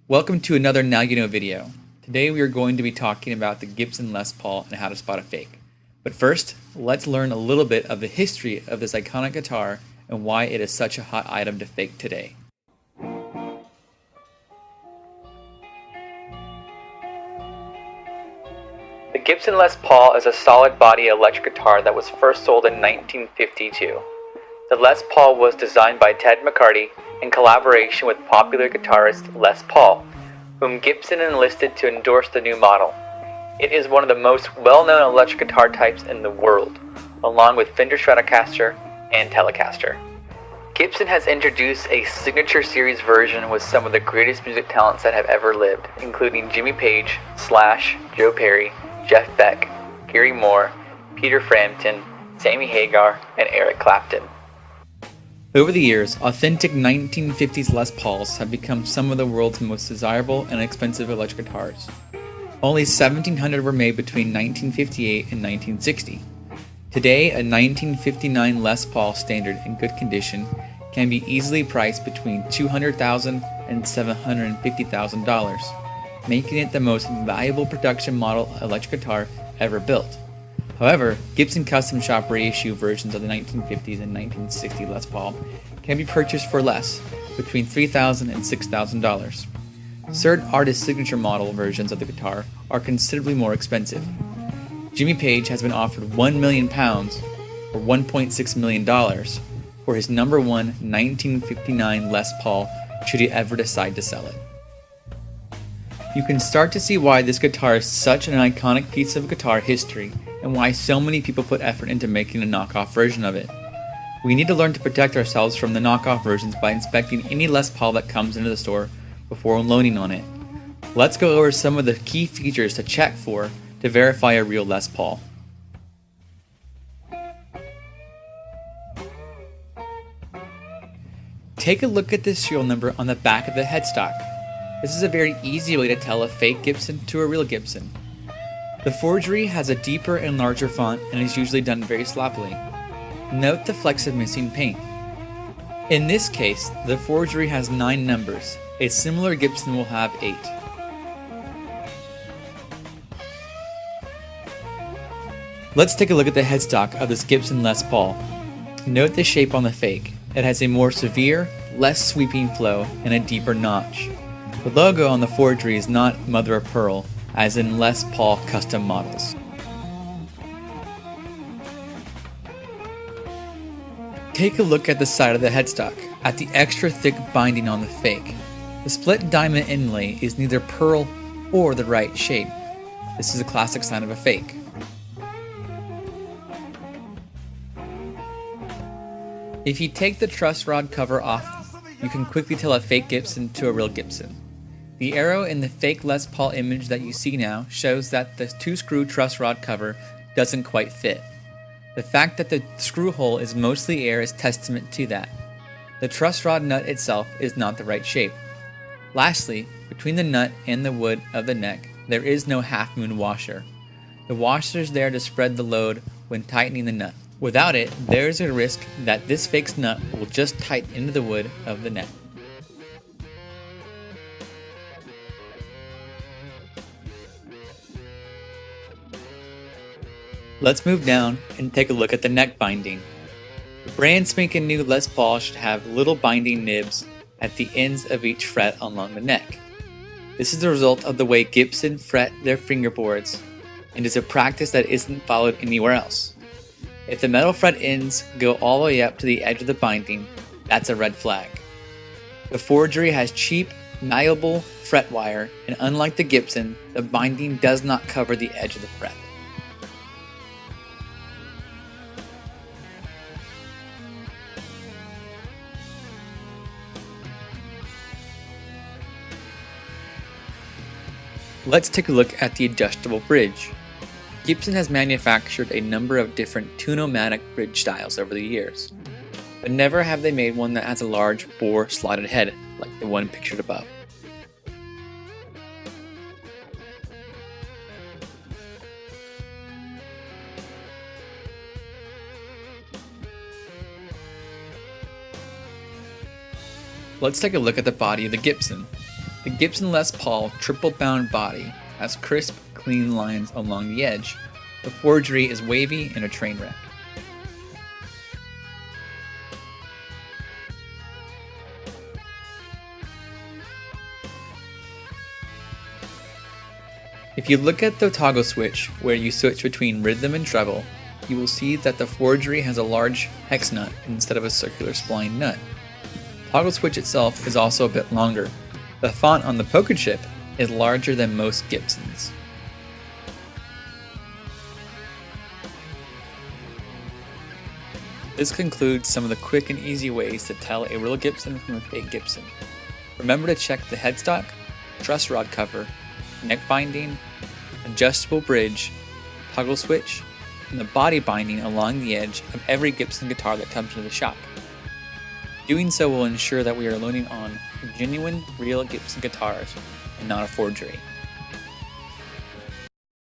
Welcome to another Now You Know video. Today we are going to be talking about the Gibson Les Paul and how to spot a fake. But first, let's learn a little bit of the history of this iconic guitar and why it is such a hot item to fake today. The Gibson Les Paul is a solid body electric guitar that was first sold in 1952. The Les Paul was designed by Ted McCarty in collaboration with popular guitarist Les Paul, whom Gibson enlisted to endorse the new model. It is one of the most well-known electric guitar types in the world, along with Fender Stratocaster and Telecaster. Gibson has introduced a signature series version with some of the greatest music talents that have ever lived, including Jimmy Page, Slash, Joe Perry, Jeff Beck, Gary Moore, Peter Frampton, Sammy Hagar, and Eric Clapton. Over the years, authentic 1950s Les Pauls have become some of the world's most desirable and expensive electric guitars. Only 1,700 were made between 1958 and 1960. Today, a 1959 Les Paul standard in good condition can be easily priced between $200,000 and $750,000, making it the most valuable production model electric guitar ever built. However, Gibson custom shop reissue versions of the 1950s and 1960 Les Paul can be purchased for less, between $3,000 and $6,000. Certain artist signature model versions of the guitar are considerably more expensive. Jimmy Page has been offered £1 million, or $1.6 million, for his number one 1959 Les Paul should he ever decide to sell it. You can start to see why this guitar is such an iconic piece of guitar history and why so many people put effort into making a knockoff version of it. We need to learn to protect ourselves from the knockoff versions by inspecting any Les Paul that comes into the store before loaning on it. Let's go over some of the key features to check for to verify a real Les Paul. Take a look at the serial number on the back of the headstock. This is a very easy way to tell a fake Gibson to a real Gibson. The forgery has a deeper and larger font and is usually done very sloppily. Note the flecks of missing paint. In this case, the forgery has 9 numbers. A similar Gibson will have 8. Let's take a look at the headstock of this Gibson Les Paul. Note the shape on the fake. It has a more severe, less sweeping flow and a deeper notch. The logo on the forgery is not mother of pearl, as in Les Paul custom models. Take a look at the side of the headstock, at the extra thick binding on the fake. The split diamond inlay is neither pearl or the right shape. This is a classic sign of a fake. If you take the truss rod cover off, you can quickly tell a fake Gibson to a real Gibson. The arrow in the fake Les Paul image that you see now shows that the 2-screw truss rod cover doesn't quite fit. The fact that the screw hole is mostly air is testament to that. The truss rod nut itself is not the right shape. Lastly, between the nut and the wood of the neck, there is no half-moon washer. The washer is there to spread the load when tightening the nut. Without it, there is a risk that this fake's nut will just tighten into the wood of the neck. Let's move down and take a look at the neck binding. The brand spanking new Les Paul should have little binding nibs at the ends of each fret along the neck. This is the result of the way Gibson fret their fingerboards and is a practice that isn't followed anywhere else. If the metal fret ends go all the way up to the edge of the binding, that's a red flag. The forgery has cheap, malleable fret wire, and unlike the Gibson, the binding does not cover the edge of the fret. Let's take a look at the adjustable bridge. Gibson has manufactured a number of different tune-o-matic bridge styles over the years, but never have they made one that has a large bore slotted head like the one pictured above. Let's take a look at the body of the Gibson. The Gibson Les Paul triple-bound body has crisp, clean lines along the edge. The forgery is wavy and a train wreck. If you look at the toggle switch where you switch between rhythm and treble, you will see that the forgery has a large hex nut instead of a circular spline nut. The toggle switch itself is also a bit longer. The font on the poker chip is larger than most Gibsons. This concludes some of the quick and easy ways to tell a real Gibson from a fake Gibson. Remember to check the headstock, truss rod cover, neck binding, adjustable bridge, toggle switch, and the body binding along the edge of every Gibson guitar that comes to the shop. Doing so will ensure that we are loading on genuine, real Gibson guitars and not a forgery.